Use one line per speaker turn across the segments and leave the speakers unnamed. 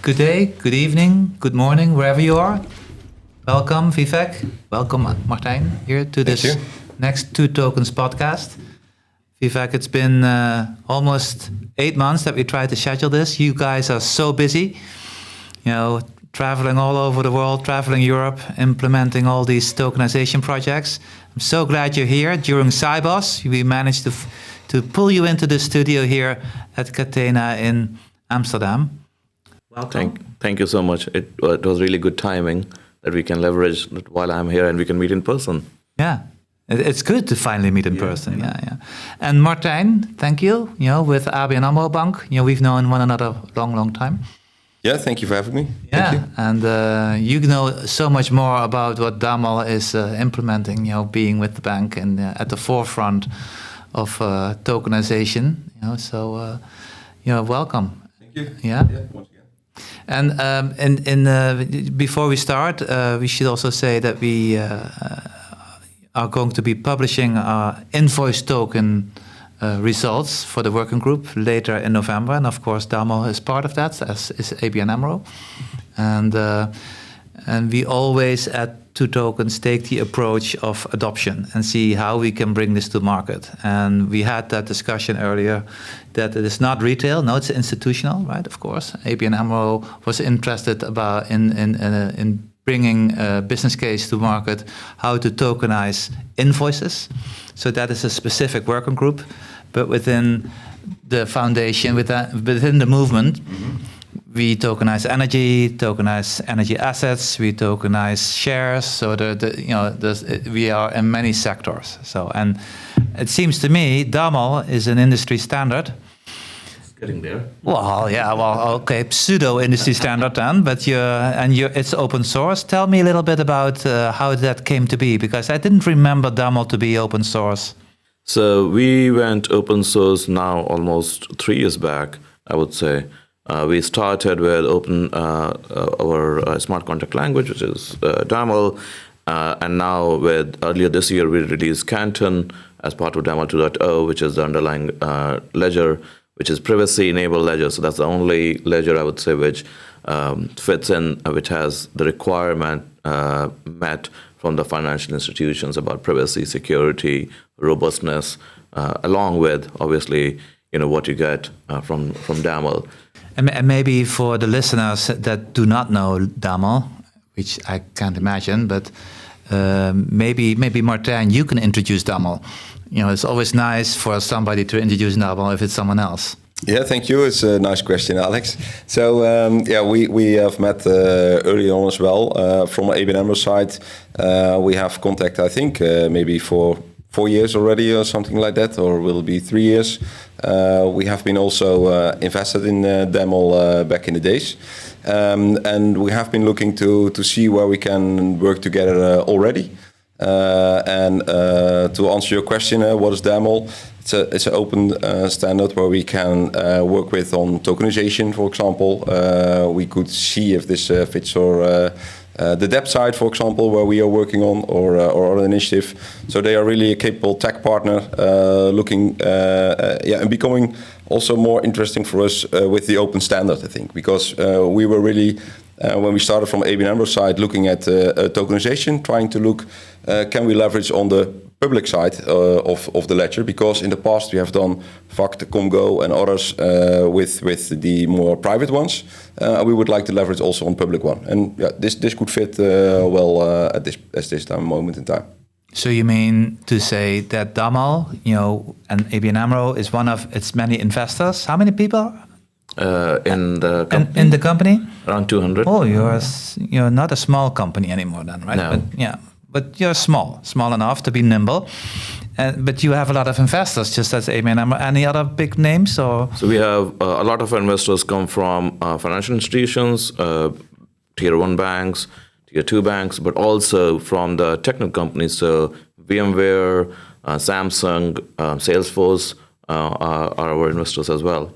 Good day, good evening, good morning, wherever you are. Welcome, Vivek. Welcome, Martijn, here to this next Two Tokens podcast. Vivek, it's been almost 8 months that we tried to schedule this. You guys are so busy, traveling all over the world, traveling Europe, implementing all these tokenization projects. I'm so glad you're here. During Cybos, we managed to pull you into the studio here at Catena in Amsterdam. Welcome.
Thank you so much. It was really good timing that we can leverage while I'm here and we can meet in person.
Yeah, it's good to finally meet in person. Yeah. And Martijn, thank you. With ABN AMRO Bank, we've known one another long time.
Yeah, thank you for having me.
Yeah,
thank you.
And you know so much more about what Daml is implementing. Being with the bank and at the forefront of tokenization. So welcome.
Thank you.
Yeah.
Once again.
And before we start, we should also say that we are going to be publishing our invoice token results for the working group later in November. And of course, Daml is part of that, as is ABN AMRO. And we always at Two Tokens take the approach of adoption and see how we can bring this to market. And we had that discussion earlier that it is not retail, no, it's institutional, right? Of course, ABN AMRO was interested in bringing a business case to market, how to tokenize invoices. So that is a specific working group, but within the foundation, within the movement. Mm-hmm. We tokenize energy assets. We tokenize shares. So we are in many sectors. So, and it seems to me Daml is an industry standard.
It's getting there.
Well, yeah. Well, okay, pseudo industry standard then. But it's open source. Tell me a little bit about how that came to be, because I didn't remember Daml to be open source.
So we went open source now almost 3 years back, I would say. We started with our smart contract language, which is Daml, and now earlier this year we released Canton as part of Daml 2.0, which is the underlying ledger, which is privacy-enabled ledger. So that's the only ledger I would say which fits in, which has the requirement met from the financial institutions about privacy, security, robustness, along with obviously what you get from Daml.
And maybe for the listeners that do not know Daml, which I can't imagine, but maybe Martijn, you can introduce Daml. It's always nice for somebody to introduce Daml if it's someone else.
Yeah, thank you. It's a nice question, Alex. So we have met early on as well from ABN AMRO side. We have contact, I think, maybe for 4 years already or something like that, or will it be 3 years? We have been also invested in Daml back in the days. And we have been looking to see where we can work together already. And to answer your question, what is Daml? It's an open standard where we can work with on tokenization, for example. We could see if this fits or the debt side, for example, where we are working on, or other initiative. So they are really a capable tech partner, looking and becoming also more interesting for us with the open standard, I think, because we were really when we started from ABN AMRO side, looking at tokenization, trying to look can we leverage on the public side of the ledger, because in the past we have done FACT, Comgo and others with the more private ones. We would like to leverage also on public one, and this could fit well at this moment in time.
So you mean to say that Daml, and ABN AMRO is one of its many investors? How many people?
In the company?
In the company?
Around 200.
Oh, you're not a small company anymore then, right?
No.
But you're small enough to be nimble. But you have a lot of investors, just as ABN AMRO. Any other big names? Or?
So we have a lot of investors come from financial institutions, tier 1 banks, tier 2 banks, but also from the technical companies. So VMware, Samsung, Salesforce are our investors as well.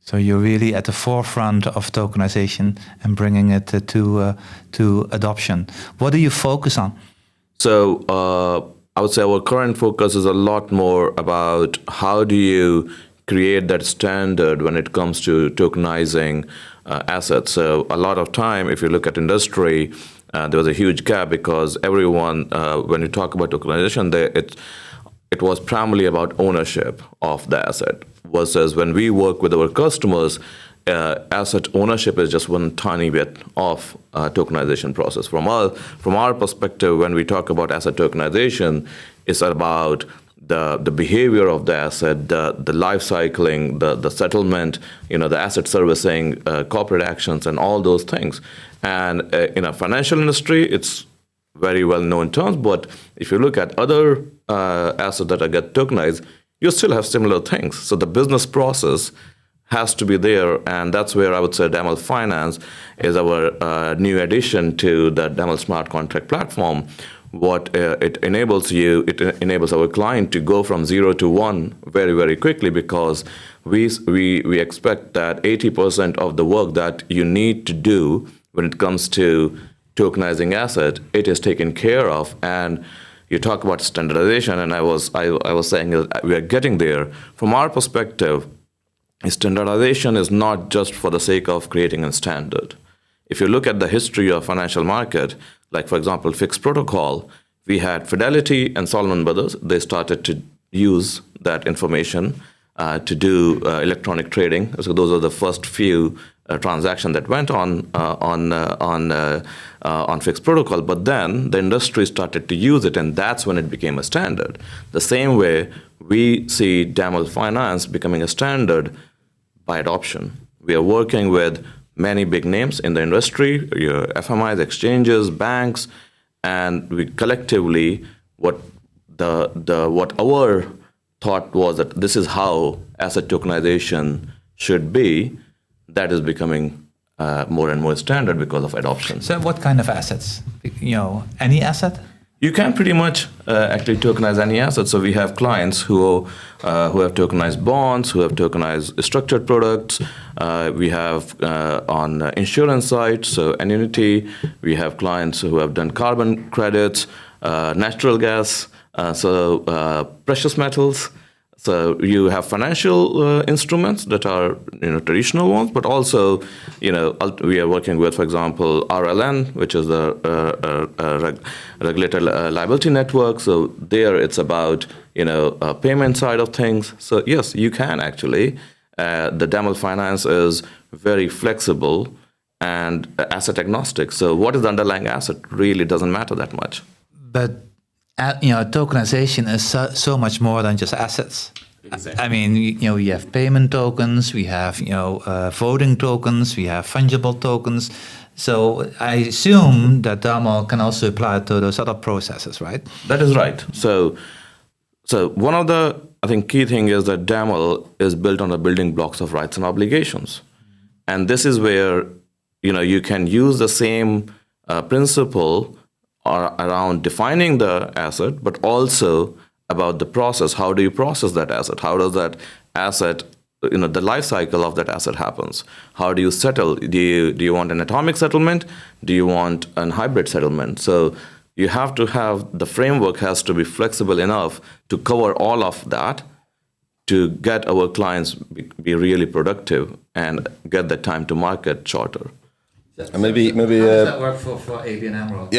So you're really at the forefront of tokenization and bringing it to adoption. What do you focus on?
So I would say our current focus is a lot more about how do you create that standard when it comes to tokenizing assets. So a lot of time, if you look at industry, there was a huge gap because everyone, when you talk about tokenization, it was primarily about ownership of the asset, versus when we work with our customers, asset ownership is just one tiny bit of tokenization process. From our perspective, when we talk about asset tokenization, it's about the behavior of the asset, the life cycling, the settlement, the asset servicing, corporate actions, and all those things. And in a financial industry, it's very well known terms. But if you look at other assets that get tokenized, you still have similar things. So the business process has to be there, and that's where I would say Daml Finance is our new addition to the Daml Smart Contract platform. What it enables our client to go from 0 to 1 very, very quickly, because we expect that 80% of the work that you need to do when it comes to tokenizing asset, it is taken care of. And you talk about standardization, and I was saying that we are getting there. From our perspective, standardization is not just for the sake of creating a standard. If you look at the history of financial market, like for example, fixed protocol, we had Fidelity and Salomon Brothers. They started to use that information to do electronic trading. So those are the first few transactions that went on fixed protocol. But then the industry started to use it, and that's when it became a standard. The same way we see Daml Finance becoming a standard by adoption. We are working with many big names in the industry, your FMIs, exchanges, banks, and we collectively, what our thought was that this is how asset tokenization should be, that is becoming more and more standard because of adoption.
So what kind of assets? Any asset?
You can pretty much actually tokenize any asset. So we have clients who have tokenized bonds, who have tokenized structured products. We have on the insurance side, so annuity. We have clients who have done carbon credits, natural gas, precious metals. So you have financial instruments that are traditional ones, but also we are working with, for example, RLN, which is the regulated liability network. So there it's about payment side of things. So yes, you can actually. The Daml Finance is very flexible and asset agnostic. So what is the underlying asset really doesn't matter that much.
But tokenization is so much more than just assets.
Exactly.
I mean, we have payment tokens, we have voting tokens, we have fungible tokens. So I assume that Daml can also apply to those other processes, right?
That is right. So one of the key thing is that Daml is built on the building blocks of rights and obligations, and this is where you can use the same principle around defining the asset, but also about the process. How do you process that asset? How does that asset, the life cycle of that asset happens? How do you settle? Do you want an atomic settlement? Do you want an hybrid settlement? So you have to have, the framework has to be flexible enough to cover all of that to get our clients be really productive and get the time to market shorter.
And maybe
how does that work for ABN AMRO?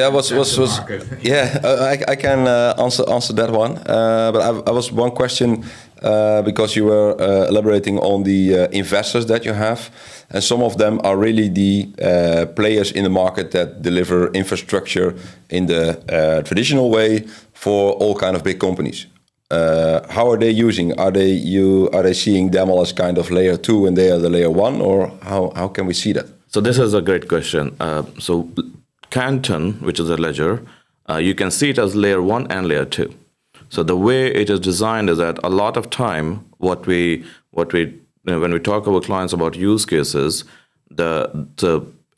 Yeah, I can answer that one. But I was one question because you were elaborating on the investors that you have, and some of them are really the players in the market that deliver infrastructure in the traditional way for all kind of big companies. How are they using? Are they seeing Daml as kind of layer 2 and they are the layer 1, or how can we see that?
So this is a great question. So Canton, which is a ledger, you can see it as layer 1 and layer 2. So the way it is designed is that a lot of time, when we talk about clients about use cases,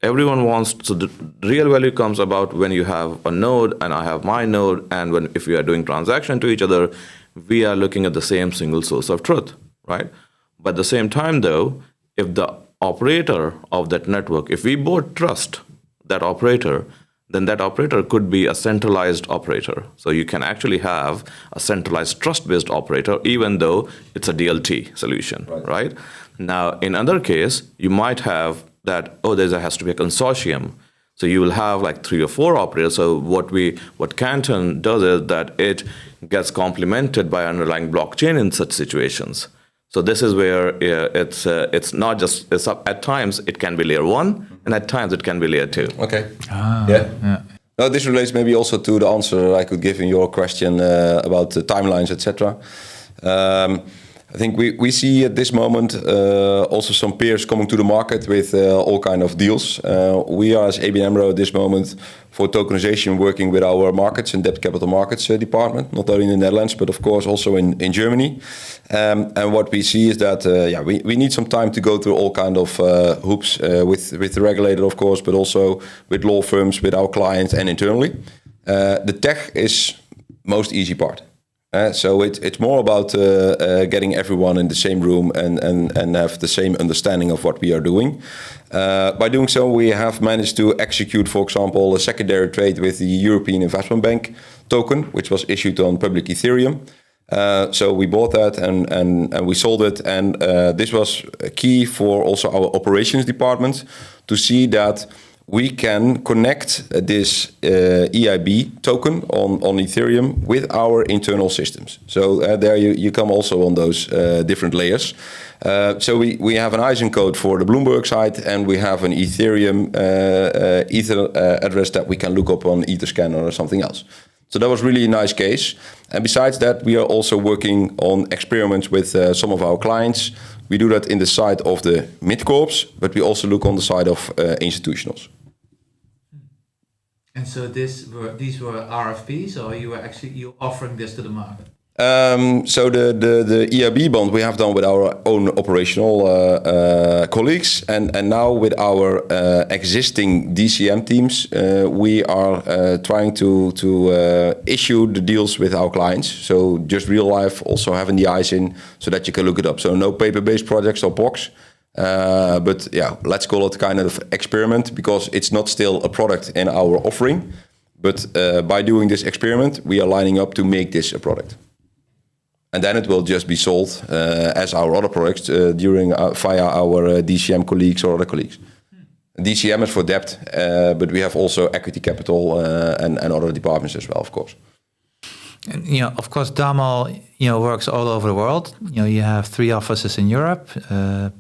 everyone wants. So the real value comes about when you have a node and I have my node, and if we are doing transaction to each other, we are looking at the same single source of truth, right? But at the same time, though, if the operator of that network, if we both trust that operator, then that operator could be a centralized operator. So you can actually have a centralized trust-based operator, even though it's a DLT solution, right? Now, in other case, you might have that, there has to be a consortium. So you will have like 3 or 4 operators. So what Canton does is that it gets complemented by underlying blockchain in such situations. So this is where it's not just, at times it can be layer 1, and at times it can be layer 2.
Okay. Yeah. No, this relates maybe also to the answer I could give in your question about the timelines, etc. I think we see at this moment also some peers coming to the market with all kind of deals. We are, as ABN AMRO at this moment, for tokenization, working with our markets and debt capital markets department, not only in the Netherlands, but of course also in Germany. And what we see is that we need some time to go through all kind of hoops with the regulator, of course, but also with law firms, with our clients and internally. The tech is most easy part. So it's more about getting everyone in the same room and have the same understanding of what we are doing. By doing so, we have managed to execute, for example, a secondary trade with the European Investment Bank token, which was issued on public Ethereum. So we bought that and we sold it. And this was key for also our operations department to see that we can connect this EIB token on Ethereum with our internal systems. So there you come also on those different layers. So we have an ISIN code for the Bloomberg side, and we have an Ethereum Ether address that we can look up on Etherscan or something else. So that was really a nice case. And besides that, we are also working on experiments with some of our clients. We do that in the side of the mid-corps, but we also look on the side of institutionals.
And so these were RFPs, or you were actually offering this to the market?
So the EIB bond we have done with our own operational colleagues, and now with our existing DCM teams, we are trying to issue the deals with our clients. So just real life, also having the eyes in, so that you can look it up. So no paper-based projects or POCs. But yeah, let's call it kind of experiment, because it's not still a product in our offering. But by doing this experiment, we are lining up to make this a product. And then it will just be sold as our other products via our DCM colleagues or other colleagues. DCM is for debt, but we have also equity capital and other departments as well, of course.
And, of course, Daml, works all over the world. You have 3 offices in Europe,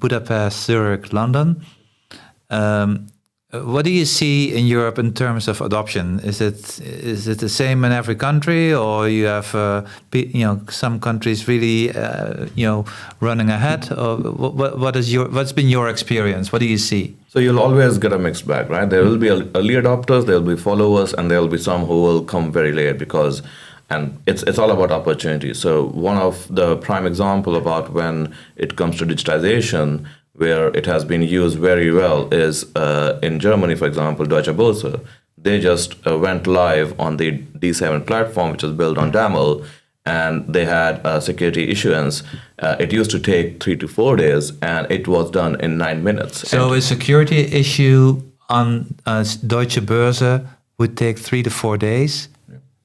Budapest, Zurich, London. What do you see in Europe in terms of adoption? Is it the same in every country, or you have some countries really running ahead? Or what's been your experience? What do you see?
So you'll always get a mixed bag, right? There will be early adopters, there will be followers, and there will be some who will come very late and it's all about opportunity. So one of the prime example about when it comes to digitization, where it has been used very well, is in Germany, for example, Deutsche Boerse. They just went live on the D7 platform, which is built on Daml, and they had a security issuance. It used to take 3 to 4 days, and it was done in 9 minutes.
So a security issue on Deutsche Boerse would take 3 to 4 days,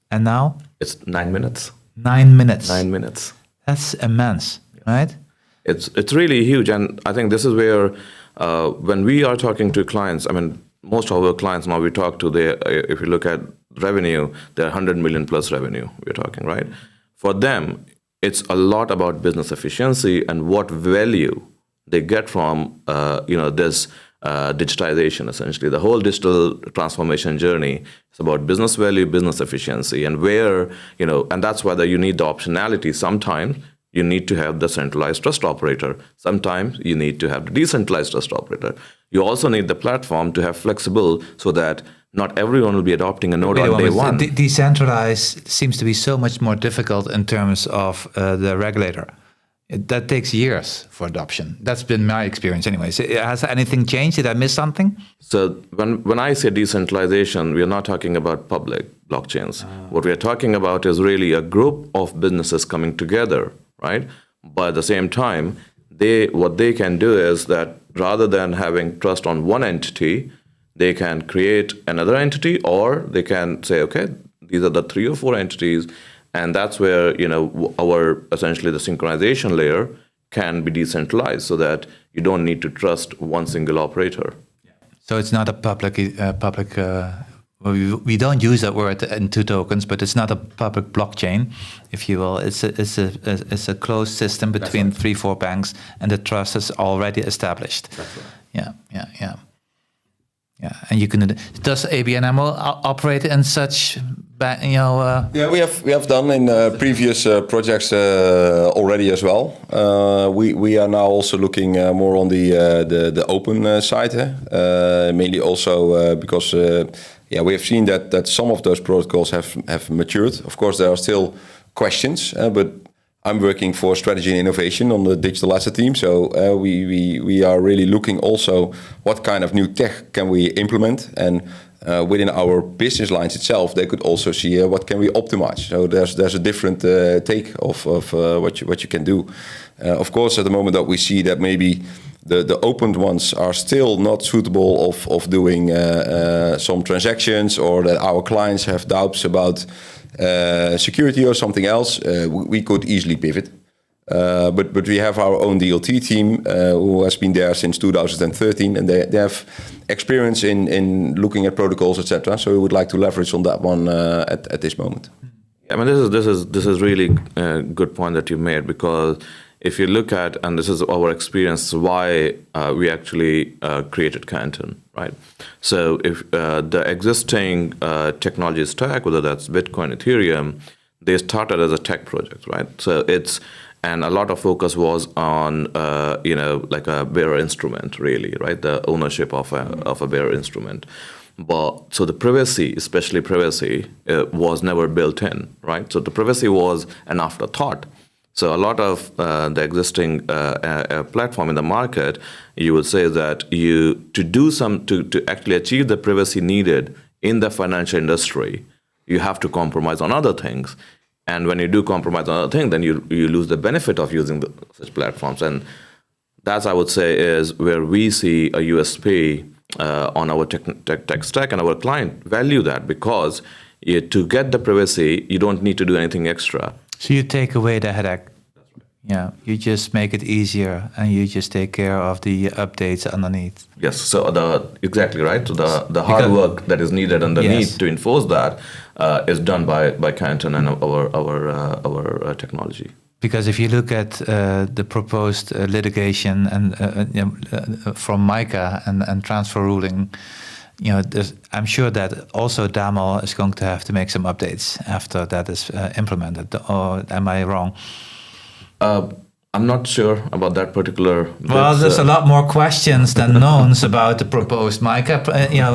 and now?
It's 9 minutes.
9 minutes.
9 minutes.
That's immense, right?
It's really huge, and I think this is where when we are talking to clients, I mean, most of our clients now we talk to, if you look at revenue, they're 100 million plus revenue we're talking, right? For them, it's a lot about business efficiency and what value they get from this digitization. Essentially, the whole digital transformation journey is about business value, business efficiency, and and that's why you need the optionality. Sometimes you need to have the centralized trust operator. Sometimes you need to have the decentralized trust operator. You also need the platform to have flexible, so that not everyone will be adopting a node on day one.
Decentralized seems to be so much more difficult in terms of the regulator. That takes years for adoption. That's been my experience anyways. Has anything changed? Did I miss something?
So when I say decentralization, we are not talking about public blockchains. What we are talking about is really a group of businesses coming together, right? But at the same time, what they can do is that rather than having trust on one entity, they can create another entity, or they can say, okay, these are the 3 or 4 entities. And that's where, our essentially the synchronization layer can be decentralized, so that you don't need to trust one single operator.
So it's not a public. We don't use that word in two tokens, but it's not a public blockchain, if you will. It's a closed system between 3-4 banks, and the trust is already established.
That's right.
Yeah. And you can. Does ABN AMRO operate in such?
Yeah, we have done in previous projects already as well. We are now also looking more on the open side, mainly also because we have seen that some of those protocols have matured. Of course, there are still questions, but I'm working for strategy and innovation on the digital asset team. So we are really looking also what kind of new tech can we implement, and within our business lines itself, they could also see what can we optimize. So there's a different take of what you can do. Of course, at the moment that we see that maybe the opened ones are still not suitable of doing some transactions, or that our clients have doubts about security or something else, we could easily pivot. But we have our own DLT team who has been there since 2013, and they have experience in looking at protocols, etc. So we would like to leverage on that one at this moment.
I mean, this is really a good point that you made, because if you look at, and this is our experience, why we actually created Canton, right? So if the existing technology stack, whether that's Bitcoin, Ethereum, they started as a tech project, right? So and a lot of focus was on, like a bearer instrument, really, right? The ownership of a bearer instrument. But so the privacy, especially privacy, was never built in, right? So the privacy was an afterthought. So a lot of the existing platform in the market, you would say that to actually achieve the privacy needed in the financial industry, you have to compromise on other things. And when you do compromise on other things, then you lose the benefit of using such platforms. And that's, I would say, is where we see a USP on our tech stack, and our client value that, because to get the privacy, you don't need to do anything extra.
So you take away the headache.
That's right.
Yeah, you just make it easier, and you just take care of the updates underneath.
Yes, so exactly right. So the hard work that is needed and the need to enforce that is done by Canton and our technology.
Because if you look at the proposed litigation and from MiCA and transfer ruling, I'm sure that also Daml is going to have to make some updates after that is implemented. Or am I wrong?
I'm not sure about that particular.
Well, there's a lot more questions than knowns about the proposed MiCA.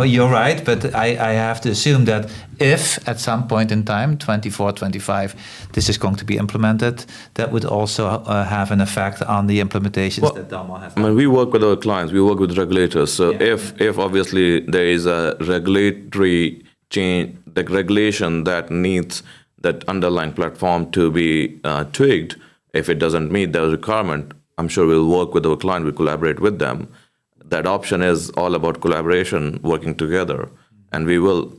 You're right, but I have to assume that if at some point in time, 24, 25, this is going to be implemented, that would also have an effect on the implementations that Daml has.
I mean, we work with our clients, we work with regulators. So if obviously there is a regulatory change, the regulation that needs that underlying platform to be tweaked, if it doesn't meet the requirement, I'm sure we'll work with our client, we'll collaborate with them. That option is all about collaboration, working together. And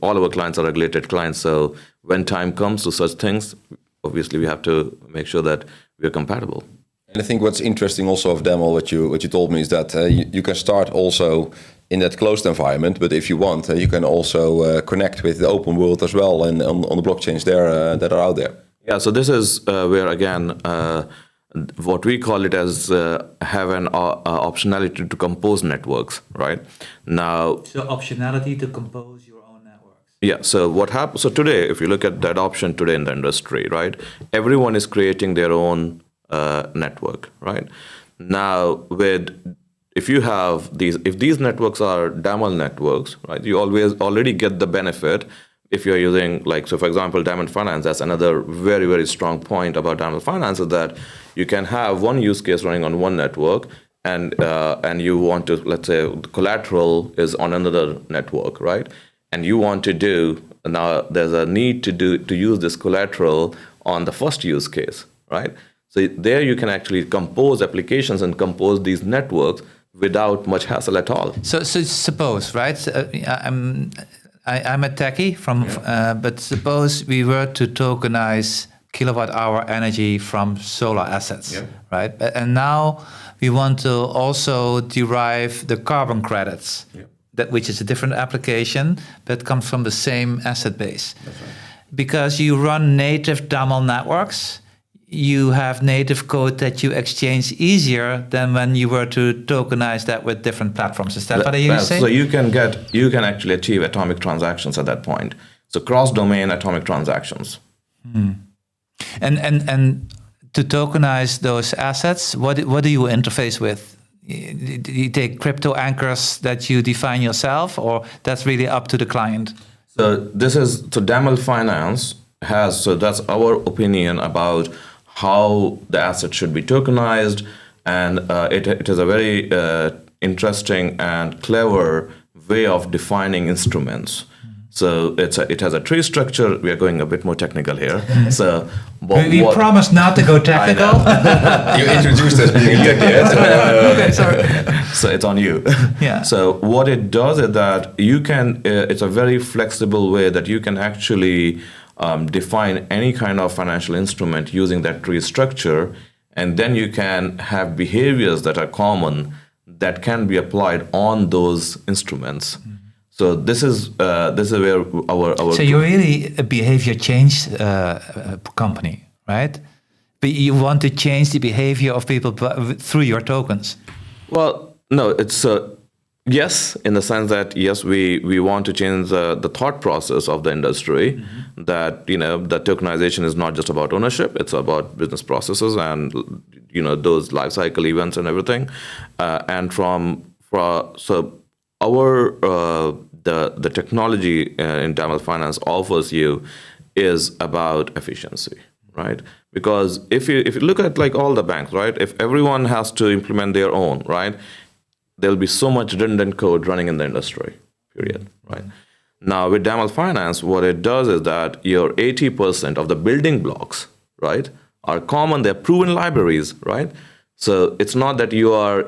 all our clients are regulated clients. So when time comes to such things, obviously we have to make sure that we are compatible.
And I think what's interesting also of Daml, what you told me, is that you can start also in that closed environment, but if you want, you can also connect with the open world as well, and on the blockchains there that are out there.
Yeah, so this is where, again, what we call it as have an optionality to compose networks, right? Now,
so optionality to compose your own networks.
Yeah, so what happens? So today, if you look at that option today in the industry, right, everyone is creating their own network, right? Now, if these networks are Daml networks, right, you already get the benefit. If you're using, so for example, Diamond Finance, that's another very, very strong point about Diamond Finance, is that you can have one use case running on one network, and you want to, let's say, the collateral is on another network, right? And you want to now there's a need to use this collateral on the first use case, right? So there you can actually compose applications and compose these networks without much hassle at all.
So suppose, right? I'm a techie but suppose we were to tokenize kilowatt-hour energy from solar assets, right? And now we want to also derive the carbon credits which is a different application, but comes from the same asset base.
That's right.
Because you run native Daml networks, you have native code that you exchange easier than when you were to tokenize that with different platforms. Is that what you say?
So you can actually achieve atomic transactions at that point. So cross-domain atomic transactions.
And to tokenize those assets, what do you interface with? Do you take crypto anchors that you define yourself, or that's really up to the client?
So Daml Finance has, so that's our opinion about how the asset should be tokenized, and it is a very interesting and clever way of defining instruments. So it has a tree structure. We are going a bit more technical here. So
we promised not to go technical.
You introduced us being a tech,
Okay, sorry.
So it's on you.
Yeah.
So what it does is that you can. It's a very flexible way that you can actually define any kind of financial instrument using that tree structure, and then you can have behaviors that are common that can be applied on those instruments. So this is where our.
So you're really a behavior change company, right? But you want to change the behavior of people through your tokens.
Well, no, it's yes, in the sense that yes, we want to change the thought process of the industry. That that tokenization is not just about ownership; it's about business processes and those life cycle events and everything. So our the technology in Daml Finance offers you is about efficiency, right? Because if you look at like all the banks, right? If everyone has to implement their own, right? There'll be so much redundant code running in the industry, period, right? Now with Daml Finance, what it does is that your 80% of the building blocks, right, are common. They're proven libraries, right? So it's not that you are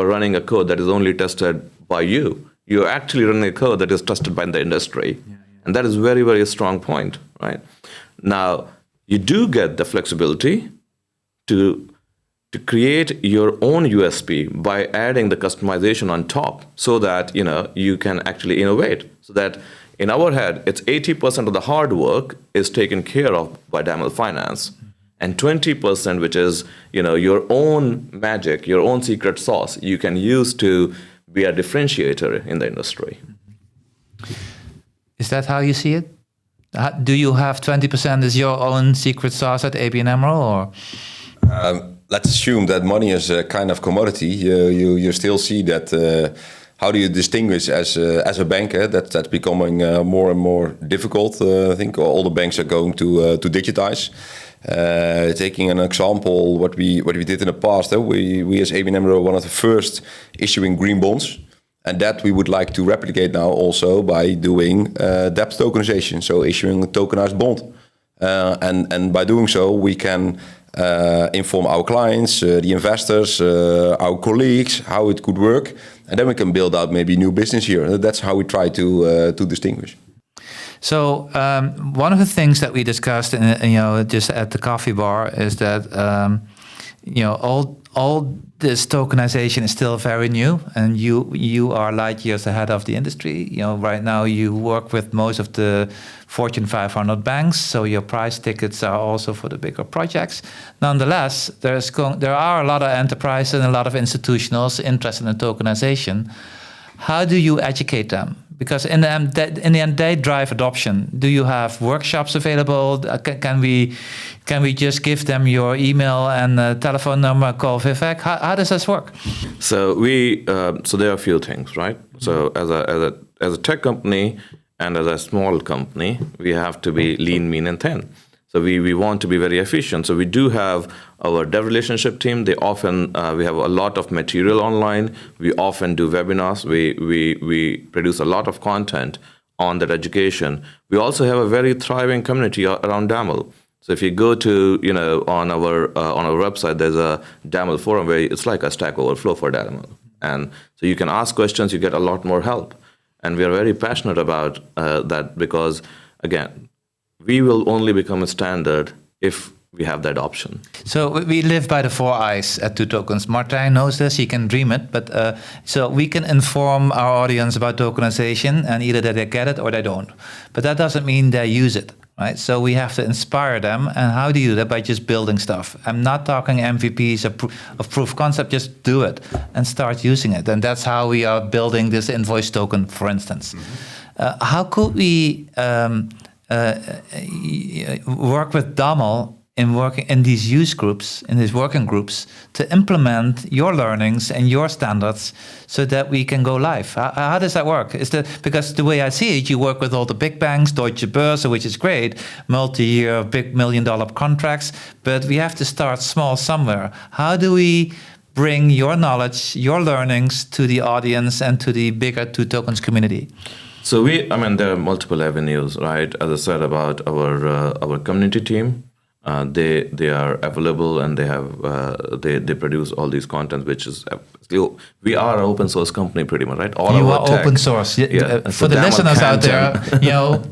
running a code that is only tested by you. You're actually running a code that is trusted by the industry. And that is very, very strong point, right? Now, you do get the flexibility to create your own USP by adding the customization on top so that, you can actually innovate. So that in our head, it's 80% of the hard work is taken care of by Daml Finance. And 20%, which is, your own magic, your own secret sauce, you can use to be a differentiator in the industry.
Is that how you see it? Do you have 20% as your own secret sauce at ABN AMRO, or?
Let's assume that money is a kind of commodity. You still see that. How do you distinguish as a banker? That's becoming more and more difficult. I think all the banks are going to digitize. Taking an example, what we did in the past, we as ABN AMRO were one of the first issuing green bonds, and that we would like to replicate now also by doing debt tokenization, so issuing a tokenized bond, and by doing so we can inform our clients, the investors, our colleagues how it could work, and then we can build out maybe new business here. That's how we try to distinguish.
So one of the things that we discussed, just at the coffee bar, is that all this tokenization is still very new, and you are light years ahead of the industry. Right now you work with most of the Fortune 500 banks, so your price tickets are also for the bigger projects. Nonetheless, there are a lot of enterprises and a lot of institutionals interested in tokenization. How do you educate them? Because in the end, they drive adoption. Do you have workshops available? Can we just give them your email and telephone number, call Vivek? How does this work?
So there are a few things, right? So as a tech company and as a small company, we have to be lean, mean, and thin. So we want to be very efficient. So we do have our dev relationship team. They often we have a lot of material online. We often do webinars. We produce a lot of content on that education. We also have a very thriving community around Daml. So if you go to on our website, there's a Daml forum where it's like a Stack Overflow for Daml, and so you can ask questions. You get a lot more help, and we are very passionate about that because again, we will only become a standard if we have that option.
So we live by the 4 I's at 2Tokens. Martijn knows this, he can dream it, but so we can inform our audience about tokenization, and either they get it or they don't. But that doesn't mean they use it, right? So we have to inspire them. And how do you do that? By just building stuff. I'm not talking MVPs of proof concept, just do it and start using it. And that's how we are building this invoice token, for instance. How could we work with Daml in working in these use groups, in these working groups, to implement your learnings and your standards so that we can go live? How does that work? Because the way I see it, you work with all the big banks, Deutsche Boerse, which is great, multi-year, big $1 million contracts, but we have to start small somewhere. How do we bring your knowledge, your learnings to the audience and to the bigger 2Tokens community?
So there are multiple avenues, right? As I said about our community team, they are available, and they produce all these content, which is we are an open source company pretty much, right?
You are open source.
Yeah.
For the listeners out there,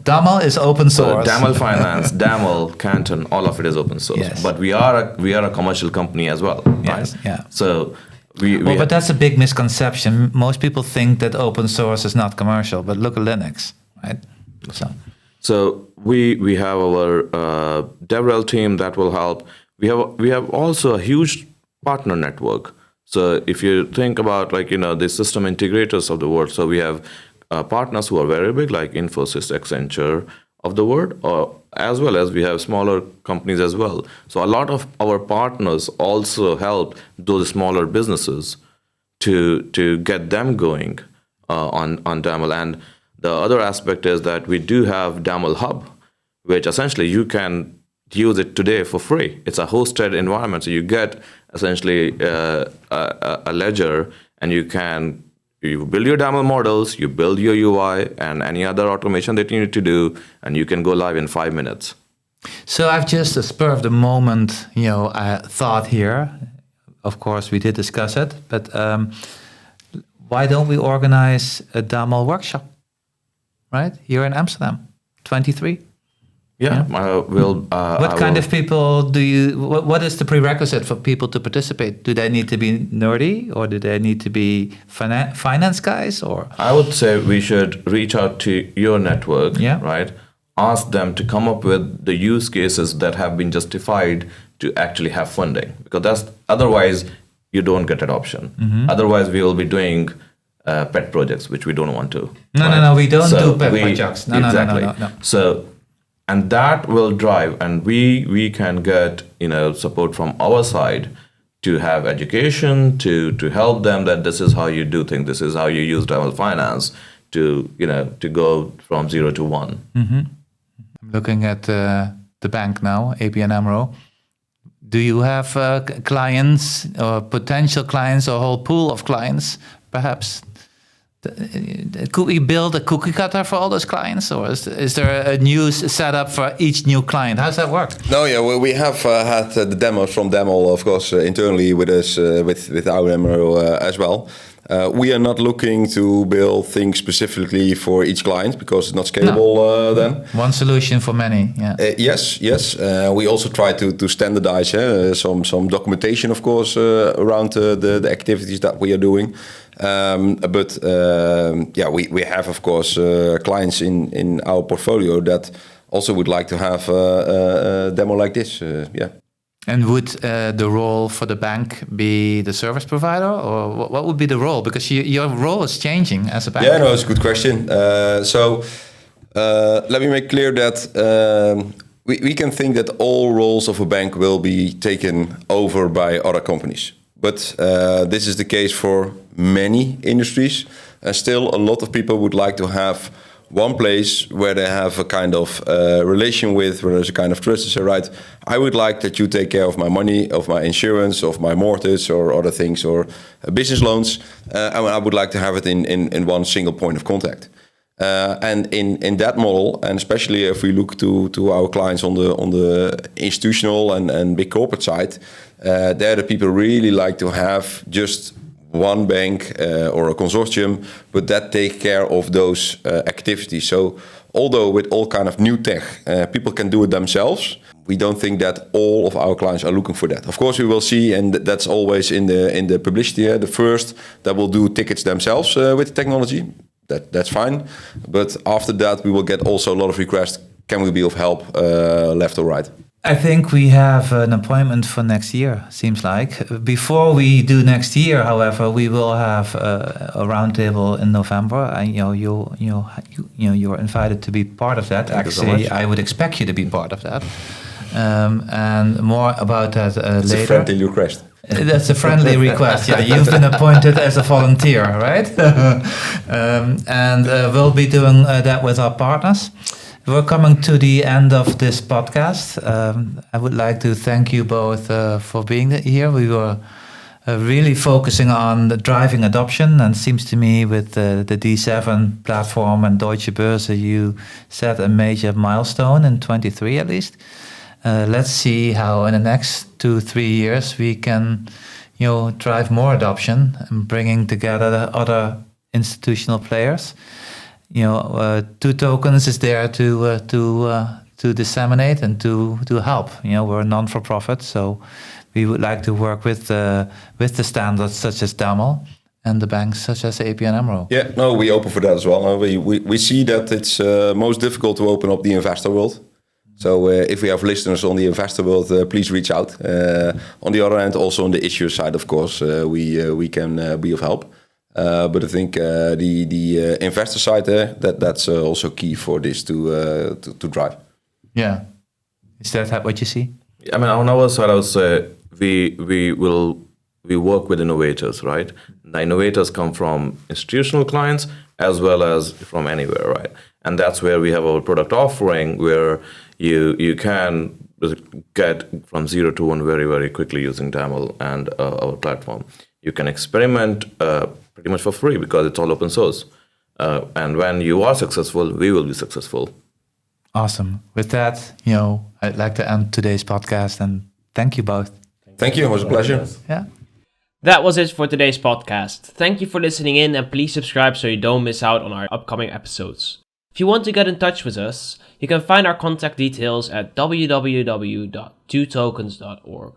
Daml is open source.
Daml Finance, Daml, Canton, all of it is open source.
Yes.
But we are a commercial company as well, right?
Yes. Yeah.
So
but that's a big misconception. Most people think that open source is not commercial, but look at Linux, right?
So we have our DevRel team that will help. We have also a huge partner network. So if you think about the system integrators of the world, so we have partners who are very big, like Infosys, Accenture of the world, as well as we have smaller companies as well. So a lot of our partners also help those smaller businesses to get them going on Daml. And the other aspect is that we do have Daml Hub, which essentially you can use it today for free. It's a hosted environment, so you get essentially a ledger, and you build your Daml models, you build your UI, and any other automation that you need to do, and you can go live in 5 minutes.
So I've just a spur of the moment, thought here. Of course, we did discuss it, but why don't we organize a Daml workshop, right here in Amsterdam, 23?
Yeah,
What kind of people do you? What is the prerequisite for people to participate? Do they need to be nerdy, or do they need to be finance guys? Or
I would say we should reach out to your network, right? Ask them to come up with the use cases that have been justified to actually have funding, because otherwise you don't get adoption. Mm-hmm. Otherwise, we will be doing pet projects, which we don't want to.
No, we don't do pet projects. No.
So. And that will drive, and we can get support from our side to have education, to help them that this is how you do things, this is how you use Daml Finance to go from 0 to 1.
Mm-hmm. I'm looking at the bank now, ABN AMRO. Do you have clients or potential clients, or a whole pool of clients, perhaps? Could we build a cookie cutter for all those clients, or is there a new setup for each new client? How's that work?
No, we have had the demos from Daml, of course, internally with us, with ABN AMRO as well. We are not looking to build things specifically for each client, because it's not scalable then.
One solution for many, yeah.
Yes. We also try to standardize some documentation, of course, around the activities that we are doing. We have, of course, clients in our portfolio that also would like to have a demo like this.
And would the role for the bank be the service provider, or what would be the role? Because your role is changing as a bank.
Yeah, no, it's a good question. Let me make clear that we can think that all roles of a bank will be taken over by other companies. But this is the case for many industries. And still, a lot of people would like to have one place where they have a kind of relation with, where there's a kind of trust to say, right, I would like that you take care of my money, of my insurance, of my mortgage or other things, or business loans. And I would like to have it in one single point of contact. And in that model, and especially if we look to our clients on the institutional and big corporate side, there the people really like to have just one bank or a consortium, but that take care of those activities. So although with all kind of new tech, people can do it themselves, we don't think that all of our clients are looking for that. Of course, we will see, and that's always in the publicity. The first that will do tickets themselves with the technology, that's fine. But after that, we will get also a lot of requests. Can we be of help, left or right?
I think we have an appointment for next year, seems like. Before we do next year, however, we will have a roundtable in November. And you're invited to be part of that.
Thank you so
Actually,
much.
I would expect you to be part of that. And more about that
It's
later.
a friendly request.
That's a friendly request. Yeah, you've been appointed as a volunteer, right? And we'll be doing that with our partners. We're coming to the end of this podcast. I would like to thank you both for being here. We were really focusing on the driving adoption, and seems to me with the D7 platform and Deutsche Boerse, you set a major milestone in 23 at least. Let's see how in the next 2-3 years we can, drive more adoption and bringing together the other institutional players. Two Tokens is there to disseminate and to help. We're a non-for-profit, so we would like to work with the standards such as Daml and the banks such as ABN AMRO.
Yeah, no, we open for that as well. We see that it's most difficult to open up the investor world. So if we have listeners on the investor world, please reach out. On the other hand, also on the issuer side, of course, we can be of help. But I think the investor side that's also key for this to drive.
Yeah, is that what you see?
I mean, on our side, I would say we work with innovators, right? The innovators come from institutional clients as well as from anywhere, right? And that's where we have our product offering, where you can get from 0 to 1 very, very quickly using Daml and our platform. You can experiment pretty much for free because it's all open source. And when you are successful, we will be successful.
Awesome. With that, I'd like to end today's podcast and thank you both.
Thank you. It was a pleasure.
Yeah.
That was it for today's podcast. Thank you for listening in, and please subscribe so you don't miss out on our upcoming episodes. If you want to get in touch with us, you can find our contact details at www.twotokens.org.